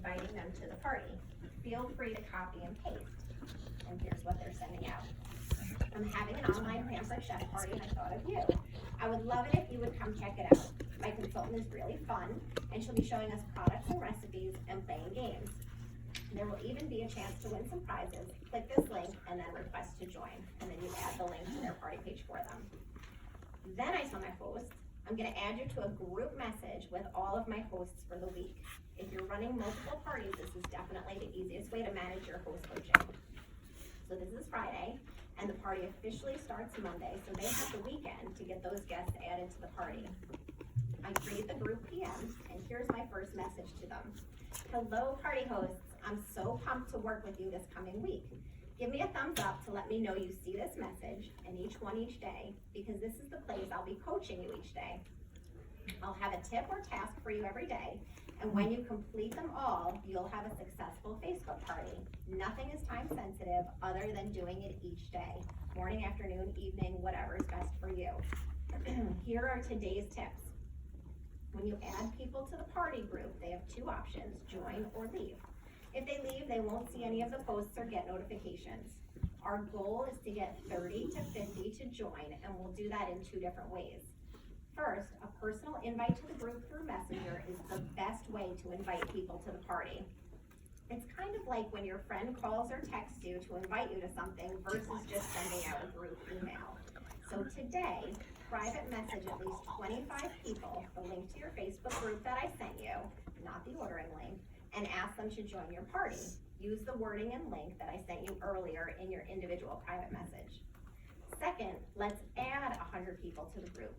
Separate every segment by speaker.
Speaker 1: inviting them to the party. Feel free to copy and paste. And here's what they're sending out. I'm having an online pampered chef party and I thought of you. I would love it if you would come check it out. My consultant is really fun and she'll be showing us products and recipes and playing games. There will even be a chance to win some prizes. Click this link and then request to join. And then you add the link to their party page for them. Then I tell my hosts, I'm gonna add you to a group message with all of my hosts for the week. If you're running multiple parties, this is definitely the easiest way to manage your host coaching. So this is Friday, and the party officially starts Monday, so they have the weekend to get those guests added to the party. I create the group PM, and here's my first message to them. Hello, party hosts. I'm so pumped to work with you this coming week. Give me a thumbs up to let me know you see this message, and each day, because this is the place I'll be coaching you each day. I'll have a tip or task for you every day, and when you complete them all, you'll have a successful Facebook party. Nothing is time sensitive other than doing it each day. Morning, afternoon, evening, whatever is best for you. Here are today's tips. When you add people to the party group, they have two options, join or leave. If they leave, they won't see any of the posts or get notifications. Our goal is to get 30 to 50 to join, and we'll do that in two different ways. First, a personal invite to the group through Messenger is the best way to invite people to the party. It's kind of like when your friend calls or texts you to invite you to something versus just sending out a group email. So today, private message at least 25 people the link to your Facebook group that I sent you, not the ordering link, and ask them to join your party. Use the wording and link that I sent you earlier in your individual private message. Second, let's add 100 people to the group,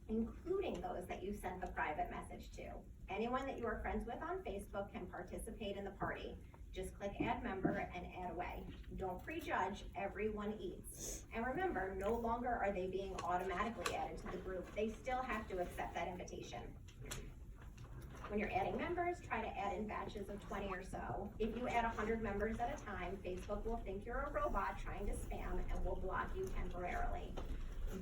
Speaker 1: including those that you sent the private message to. Anyone that you are friends with on Facebook can participate in the party. Just click add member and add away. Don't prejudge, everyone eats. And remember, no longer are they being automatically added to the group. They still have to accept that invitation. When you're adding members, try to add in batches of 20 or so. If you add 100 members at a time, Facebook will think you're a robot trying to spam and will block you temporarily.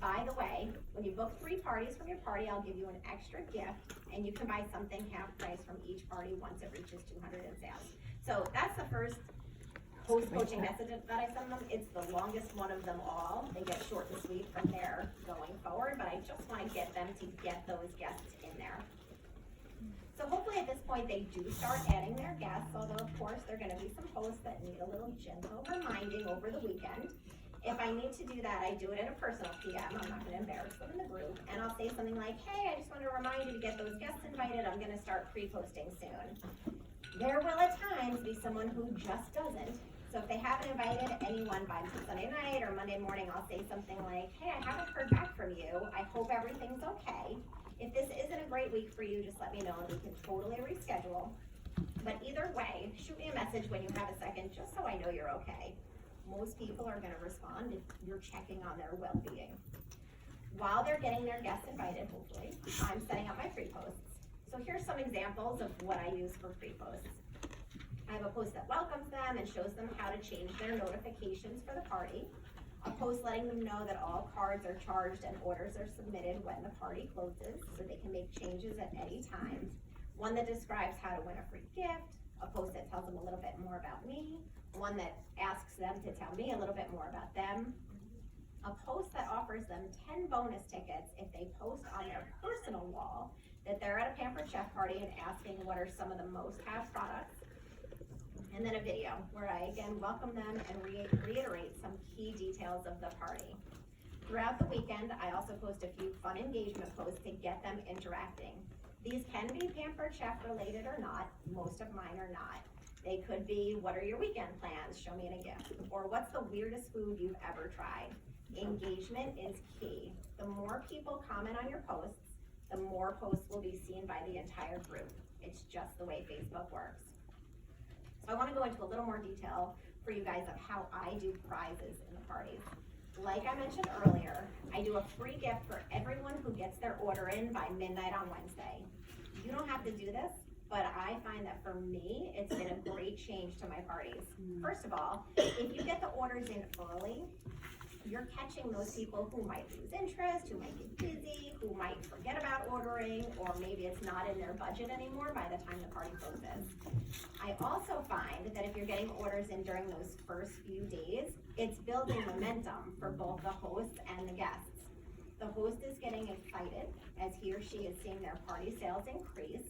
Speaker 1: By the way, when you book 3 parties from your party, I'll give you an extra gift, and you can buy something half price from each party once it reaches 200 in sales. So that's the first host coaching message that I send them. It's the longest one of them all. They get short and sweet from there going forward, but I just want to get them to get those guests in there. So hopefully at this point they do start adding their guests, although of course there are going to be some hosts that need a little gentle reminding over the weekend. If I need to do that, I do it in a personal PM. I'm not going to embarrass them in the group. And I'll say something like, hey, I just want to remind you to get those guests invited. I'm going to start pre-posting soon. There will at times be someone who just doesn't. So if they haven't invited anyone by Sunday night or Monday morning, I'll say something like, hey, I haven't heard back from you. I hope everything's okay. If this isn't a great week for you, just let me know and we can totally reschedule. But either way, shoot me a message when you have a second, just so I know you're okay. Most people are going to respond if you're checking on their well-being. While they're getting their guests invited, hopefully, I'm setting up my pre-posts. So here's some examples of what I use for pre-posts. I have a post that welcomes them and shows them how to change their notifications for the party. A post letting them know that all cards are charged and orders are submitted when the party closes, so they can make changes at any time. One that describes how to win a free gift. A post that tells them a little bit more about me. One that asks them to tell me a little bit more about them. A post that offers them 10 bonus tickets if they post on their personal wall that they're at a Pampered Chef party and asking what are some of the most have products. And then a video where I again welcome them and reiterate some key details of the party. Throughout the weekend, I also post a few fun engagement posts to get them interacting. These can be Pampered Chef related or not. Most of mine are not. They could be, what are your weekend plans? Show me in a gift. Or what's the weirdest food you've ever tried? Engagement is key. The more people comment on your posts, the more posts will be seen by the entire group. It's just the way Facebook works. So I want to go into a little more detail for you guys of how I do prizes in the parties. Like I mentioned earlier, I do a free gift for everyone who gets their order in by midnight on Wednesday. You don't have to do this, but I find that for me, it's been a great change to my parties. First of all, if you get the orders in early, you're catching those people who might lose interest, who might get busy, who might forget about ordering, or maybe it's not in their budget anymore by the time the party closes. I also find that if you're getting orders in during those first few days, it's building momentum for both the hosts and the guests. The host is getting excited as he or she is seeing their party sales increase,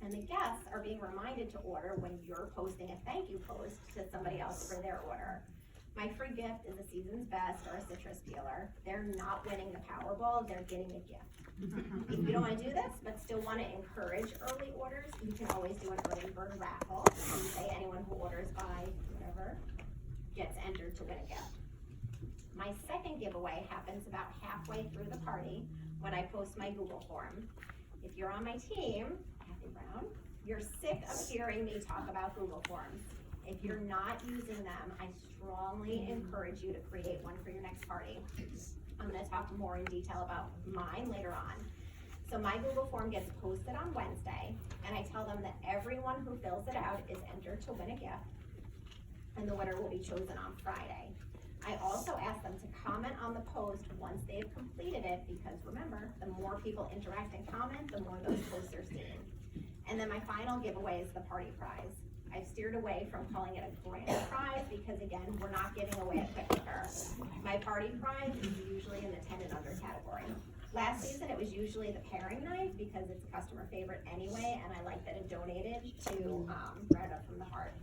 Speaker 1: and the guests are being reminded to order when you're posting a thank you post to somebody else for their order. My free gift is a season's best or a citrus peeler. They're not winning the Powerball, they're getting a gift. If you don't want to do this, but still want to encourage early orders, you can always do an early bird raffle. And say anyone who orders by whatever gets entered to win a gift. My second giveaway happens about halfway through the party when I post my Google form. If you're on my team, Kathy Brown, you're sick of hearing me talk about Google forms. If you're not using them, I strongly encourage you to create one for your next party. I'm going to talk more in detail about mine later on. So my Google form gets posted on Wednesday, and I tell them that everyone who fills it out is entered to win a gift, and the winner will be chosen on Friday. I also ask them to comment on the post once they've completed it, because remember, the more people interact and comment, the more those posts are seen. And then my final giveaway is the party prize. I've steered away from calling it a grand prize because, again, we're not giving away a quick liquor. My party prize is usually in the 10 and under category. Last season, it was usually the paring knife because it's a customer favorite anyway, and I like that it donated to Round Up from the Heart.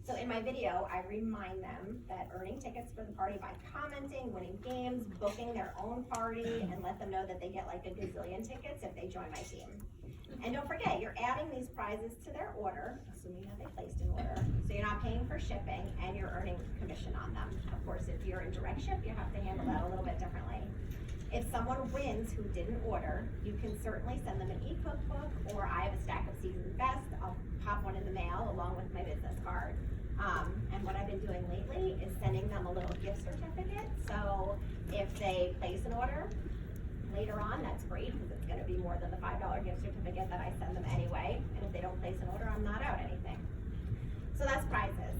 Speaker 1: So in my video, I remind them that earning tickets for the party by commenting, winning games, booking their own party, and let them know that they get like a gazillion tickets if they join my team. And don't forget, you're adding these prizes to their order, assuming that they placed an order, so you're not paying for shipping and you're earning commission on them. Of course, if you're in direct ship, you have to handle that a little bit differently. If someone wins who didn't order, you can certainly send them an e-cookbook, or I have a stack of seasoned best. I'll pop one in the mail along with my business card. And what I've been doing lately is sending them a little gift certificate. So if they place an order later on, that's great, because it's going to be more than the $5 gift certificate that I send them anyway. And if they don't place an order, I'm not out anything. So that's prizes.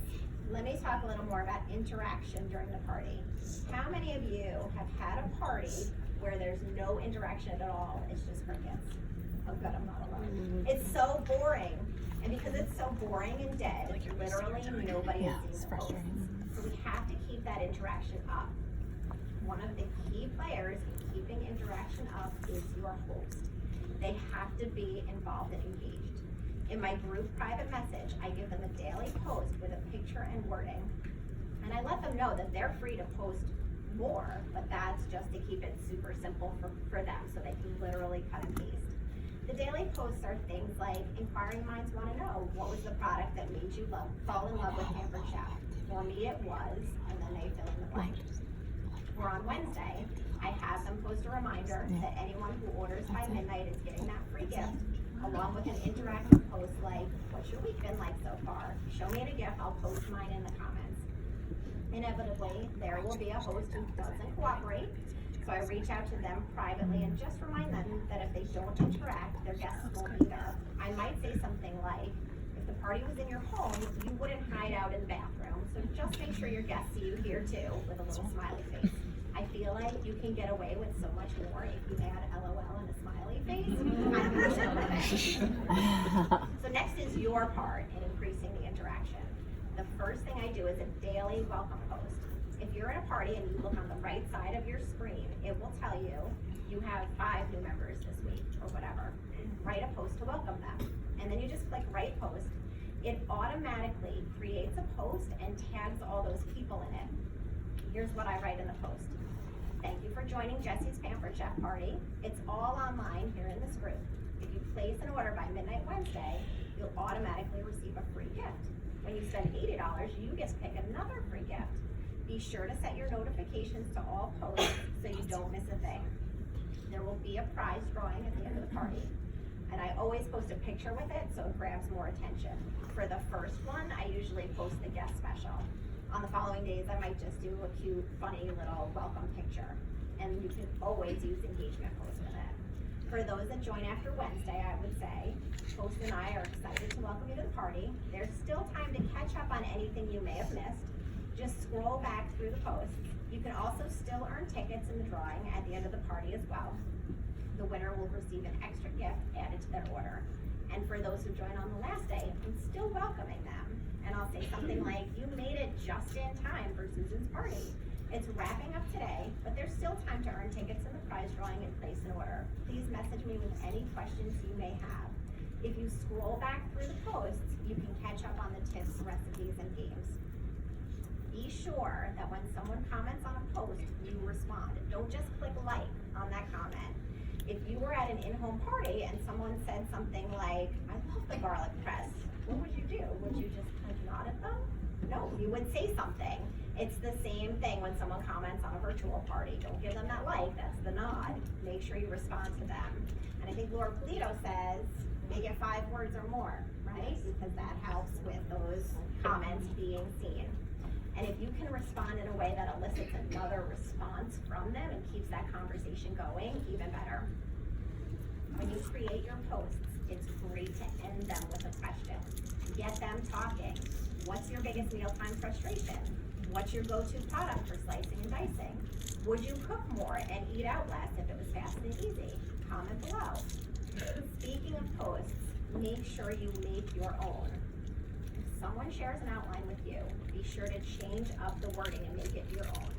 Speaker 1: Let me talk a little more about interaction during the party. How many of you have had a party where there's no interaction at all? It's just crickets. Oh good, I'm not alone. It's so boring. And because it's so boring and dead, literally nobody has seen the posts. So we have to keep that interaction up. One of the key players in keeping interaction up is your host. They have to be involved and engaged. In my group private message, I give them a daily post with a picture and wording. And I let them know that they're free to post more, but that's just to keep it super simple for them so they can literally cut and paste. The daily posts are things like, inquiring minds want to know, what was the product that made you fall in love with Pampered Chef? For me it was, and then they fill in the blank. Or on Wednesday, I have them post a reminder that anyone who orders by midnight is getting that free gift, along with an interactive post like, what's your week been like so far? Show me the gift, I'll post mine in the comments. Inevitably, there will be a host who doesn't cooperate, so I reach out to them privately and just remind them that if they don't interact, their guests won't be there. I might say something like, if the party was in your home, you wouldn't hide out in the bathroom, so just make sure your guests see you here too, with a little smiley face. I feel like you can get away with so much more if you add LOL and a smiley face. I'm passionate with it. So next is your part in increasing the interaction. The first thing I do is a daily welcome post. If you're at a party and you look on the right side of your screen, it will tell you you have 5 new members this week or whatever. Write a post to welcome them. And then you just click write post. It automatically creates a post and tags all those people in it. Here's what I write in the post. Thank you for joining Jesse's Pampered Chef Party. It's all online here in this group. If you place an order by midnight Wednesday, you'll automatically receive a free gift. When you spend $80, you get to pick another free gift. Be sure to set your notifications to all posts so you don't miss a thing. There will be a prize drawing at the end of the party. And I always post a picture with it so it grabs more attention. For the first one, I usually post the guest special. On the following days, I might just do a cute, funny little welcome picture. And you can always use engagement posts with it. For those that join after Wednesday, I would say, host and I are excited to welcome you to the party. There's still time to catch up on anything you may have missed. Just scroll back through the posts. You can also still earn tickets in the drawing at the end of the party as well. The winner will receive an extra gift added to their order. And for those who join on the last day, I'm still welcoming them. And I'll say something like, you made it just in time for Susan's party. It's wrapping up today, but there's still time to earn tickets in the prize drawing and place an order. Please message me with any questions you may have. If you scroll back through the posts, you can catch up on the tips, recipes, and games. Be sure that when someone comments on a post, you respond. Don't just click like on that comment. If you were at an in-home party and someone said something like, I love the garlic press, what would you do? Would you just like nod at them? No, you would say something. It's the same thing when someone comments on a virtual party. Don't give them that like, that's the nod. Make sure you respond to them. And I think Laura Polito says, make it 5 words or more, right? Because that helps with those comments being seen. And if you can respond in a way that elicits another response from them and keeps that conversation going, even better. When you create your posts, it's great to end them with a question. Get them talking. What's your biggest mealtime frustration? What's your go-to product for slicing and dicing? Would you cook more and eat out less if it was fast and easy? Comment below. Speaking of posts, make sure you make your own. If someone shares an outline with you, be sure to change up the wording and make it your own.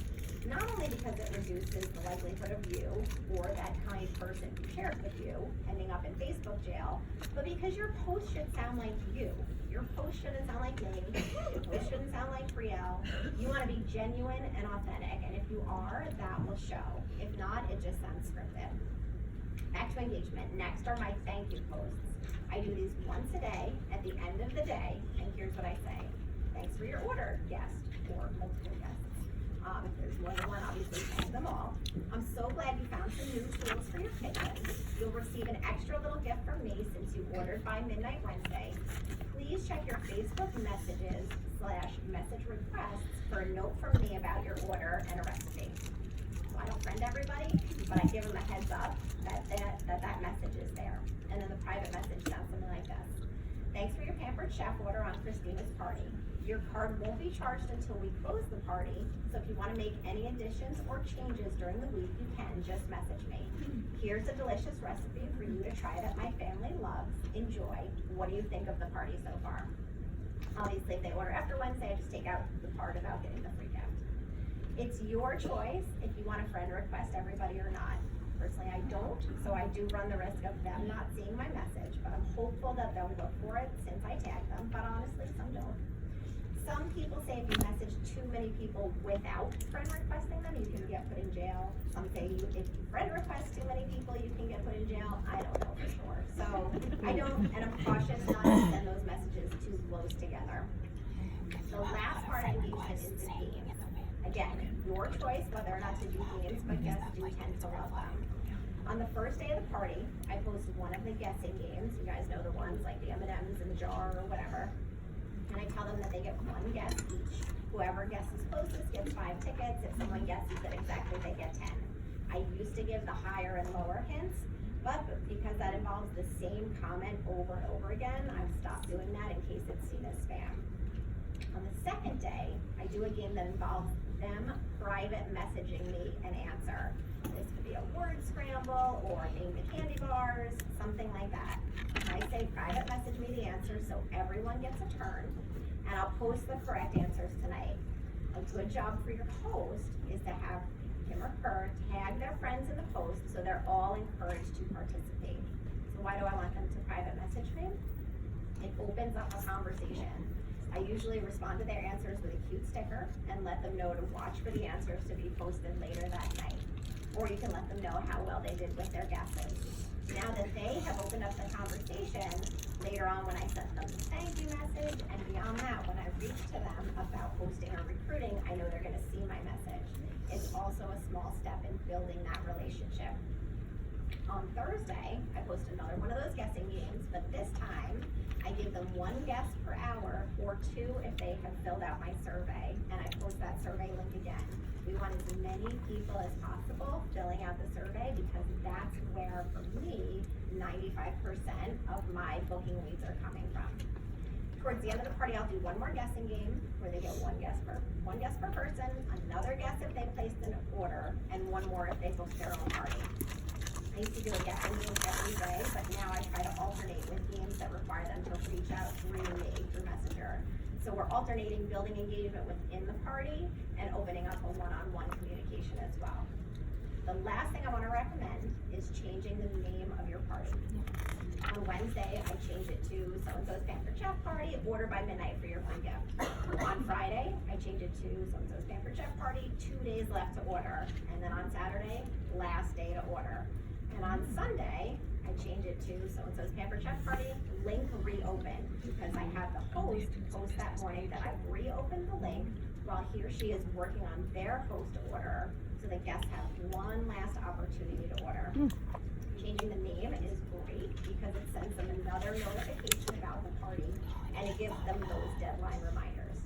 Speaker 1: Not only because it reduces the likelihood of you or that kind person who shared with you ending up in Facebook jail, but because your post should sound like you. Your post shouldn't sound like me. Your post shouldn't sound like Brielle. You want to be genuine and authentic, and if you are, that will show. If not, it just sounds scripted. Back to engagement. Next are my thank you posts. I do these once a day at the end of the day, and here's what I say. Thanks for your order, guest, or multiple guests. If there's more than one, obviously thank them all. I'm so glad you found some new tools for your kitchen. You'll receive an extra little gift from me since you ordered by midnight Wednesday. Please check your Facebook messages / message requests for a note from me about your order and a recipe. So I don't friend everybody, but I give them a heads up that message is there. And then the private message sounds something like this. Thanks for your Pampered Chef order on Christina's party. Your card won't be charged until we close the party, so if you want to make any additions or changes during the week, you can just message me. Here's a delicious recipe for you to try that my family loves. Enjoy. What do you think of the party so far? Obviously, if they order after Wednesday, I just take out the part about getting the free gift. It's your choice if you want a friend request everybody or not. Personally, I don't, so I do run the risk of them not seeing my message, but I'm hopeful that they'll look for it since I tag them, but honestly, some don't. Some people say if you message too many people without friend requesting them, you can get put in jail. Some say if you friend request too many people, you can get put in jail. I don't know for sure. So I don't, and I'm cautious not to send those messages too close together. The last part of engagement is the games. Again, your choice whether or not to do games, but guests do tend to love them. On the first day of the party, I posted one of the guessing games. You guys know the ones like the M&Ms in the jar or whatever. And I tell them that they get 1 guess each. Whoever guesses closest gets 5 tickets. If someone guesses it exactly, they get 10. I used to give the higher and lower hints, but because that involves the same comment over and over again, I've stopped doing that in case it's seen as spam. On the second day, I do a game that involves them private messaging me an answer. This could be a word scramble or name the candy bars, something like that. I say private message me the answer so everyone gets a turn, and I'll post the correct answers tonight. A good job for your host is to have him or her tag their friends in the post so they're all encouraged to participate. So why do I want them to private message me? It opens up a conversation. I usually respond to their answers with a cute sticker and let them know to watch for the answers to be posted later that night. Or you can let them know how well they did with their guesses. Now that they have opened up the conversation, later on when I sent them the thank you message, and beyond that, when I reach to them about posting or recruiting, I know they're gonna see my message. It's also a small step in building that relationship. On Thursday, I post another one of those guessing games, but this time, I give them 1 guess per hour or 2 if they have filled out my survey, and I post that survey link again. We want as many people as possible filling out the survey because that's where, for me, 95% of my booking leads are coming from. Towards the end of the party, I'll do one more guessing game where they get one guess per person, another guess if they placed an order, and one more if they booked their own party. I used to do a guessing game every day, but now I try to alternate with games that require them to reach out really through Messenger. So we're alternating building engagement within the party and opening up a one-on-one communication as well. The last thing I want to recommend is changing the name of your party. On Wednesday, I changed it to so-and-so's Pampered Chef Party, order by midnight for your free gift. On Friday, I changed it to so-and-so's Pampered Chef Party, 2 days left to order. And then on Saturday, last day to order. And on Sunday, I changed it to so-and-so's Pampered Chef Party, link reopen, because I had the host post that morning that I've reopened the link while he or she is working on their host order, so the guests have one last opportunity to order. Changing the name is great because it sends them another notification about the party and it gives them those deadline reminders.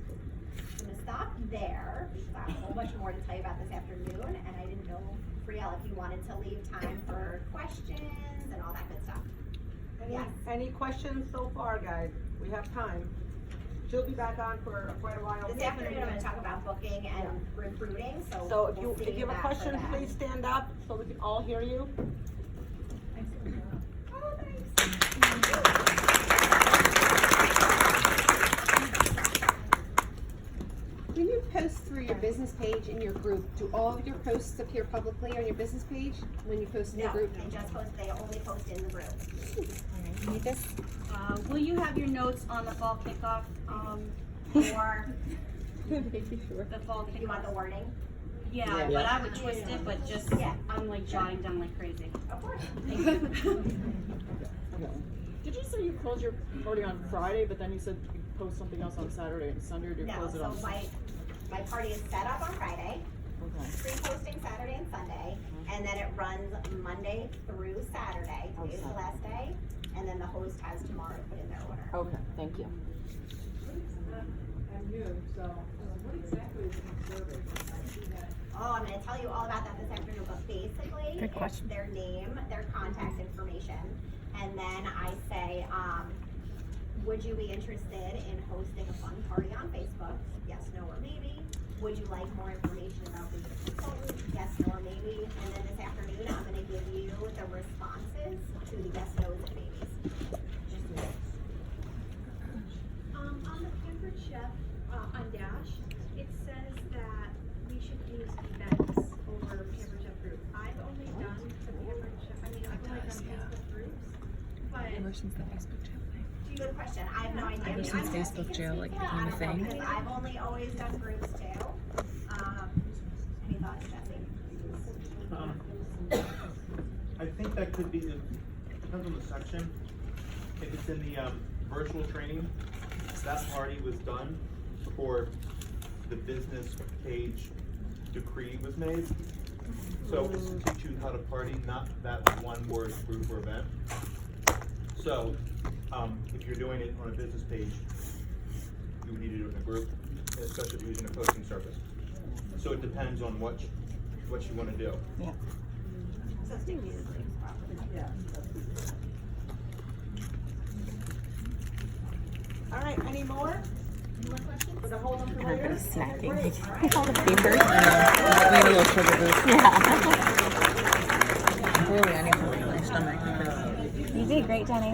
Speaker 1: I'm gonna stop there because I have a whole bunch more to tell you about this afternoon, and I didn't know, Friel, if you wanted to leave time for questions and all that good stuff. Yes.
Speaker 2: Any questions so far, guys? We have time. She'll be back on for quite a while.
Speaker 1: This afternoon I'm gonna talk about booking and recruiting, so
Speaker 2: So if
Speaker 1: we'll
Speaker 2: you have a question, please stand up so we can all hear you.
Speaker 1: Oh, thanks.
Speaker 3: When you post through your business page in your group, do all of your posts appear publicly on your business page when you post in the
Speaker 1: No,
Speaker 3: group?
Speaker 1: they only post in the group.
Speaker 3: You need this?
Speaker 4: Will you have your notes on the fall kickoff, for the fall
Speaker 1: You want
Speaker 4: kickoff?
Speaker 1: the wording?
Speaker 4: Yeah, but I would twist it, but just,
Speaker 1: Yeah.
Speaker 4: I'm like jotting down like crazy.
Speaker 1: Of course.
Speaker 5: Did you say you closed your party on Friday, but then you said you post something else on Saturday and Sunday, or do you
Speaker 1: No,
Speaker 5: close it
Speaker 1: so
Speaker 5: on?
Speaker 1: my party is set up on Friday,
Speaker 5: Okay.
Speaker 1: pre-posting Saturday and Sunday, and then it runs Monday through Saturday. Today's the last day, and then the host has tomorrow to put in their order.
Speaker 5: Okay, thank you.
Speaker 2: I'm new, so what exactly is the survey?
Speaker 1: Oh, I'm gonna tell you all about that this afternoon, but basically, it's their name, their contact information, and then I say, would you be interested in hosting a fun party on Facebook? Yes, no, or maybe. Would you like more information about being a consultant? Yes, no, or maybe. And then this afternoon, I'm gonna give you the responses to the yes, no's, and maybes.
Speaker 6: On the Pampered Chef, on Dash, it says that we should use events over Pampered Chef group. I've only done the Pampered Chef, I've only done Facebook groups, but.
Speaker 7: Ever since the Facebook jail thing.
Speaker 1: Good question. I have no idea.
Speaker 7: Ever since Facebook jail like became a thing.
Speaker 1: Because I've only always done groups too. Any thoughts, Jesse?
Speaker 8: I think that could be, depends on the section. If it's in the virtual training, that party was done before the business page decree was made. So it's to teach you how to party, not that one word group or event. So if you're doing it on a business page, you would need to do it in a group, especially if you're using a posting service. So it depends on what you want to do.
Speaker 5: Yeah.
Speaker 1: So stick to the groups probably.
Speaker 2: Yeah. All right, any more? Any more questions? We're gonna hold them for later.
Speaker 7: Everybody's snacking.
Speaker 2: All right.
Speaker 7: All the papers. I need a little sugar boost. Yeah. Really, I need to relieve my stomach because
Speaker 9: You did great, Jenny.